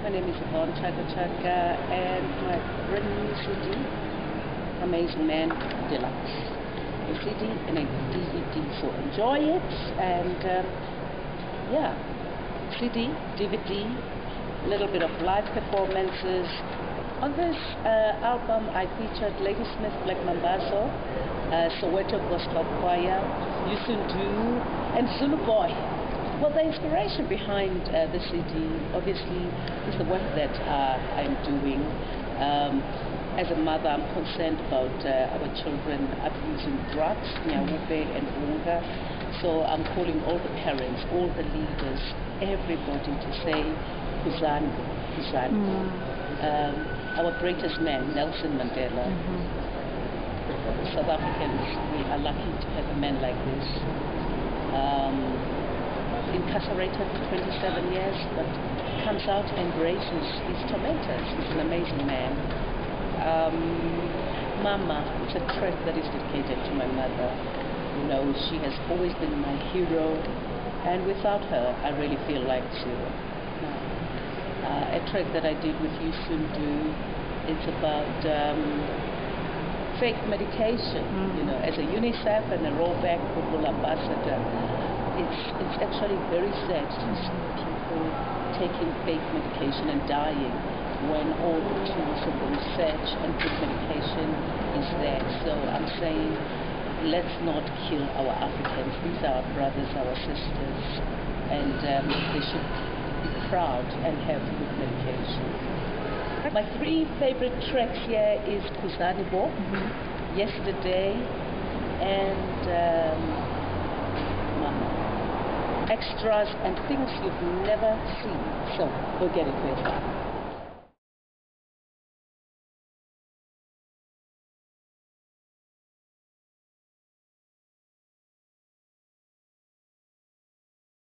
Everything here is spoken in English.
My name is Yvonne Chaka Chaka, and my brand new CD, Amazing Man Deluxe. A CD and a DVD, so enjoy it. And yeah, CD, DVD, a little bit of live performances. On this album, I featured Ladysmith Black Mambazo, Soweto Gospel Choir, Yusundu, and Zulu Boy. Well, the inspiration behind the CD, obviously, is the work that I'm doing. As a mother, I'm concerned about our children abusing drugs, Nyaube and Bunga. So I'm calling all the parents, all the leaders, everybody to say, Kuzani, Kuzani. Our greatest man, Nelson Mandela. South Africans, we are lucky to have a man like this. Incarcerated for 27 years, but comes out and embraces his tormentors. He's an amazing man. Mama, it's a track that is dedicated to my mother. You know, she has always been my hero, and without her, I really feel like a track that I did with Yusundu, it's about fake medication. You know, as a UNICEF and a Rollback Football Ambassador, it's actually very sad to see people taking fake medication and dying when all the tools of the research and good medication is there. So I'm saying, let's not kill our Africans. These are our brothers, our sisters, and they should be proud and have good medication. My three favorite tracks here is Kuzani Bo, Yesterday, and Mama. Extras and things you've never seen. So go get it for yourself.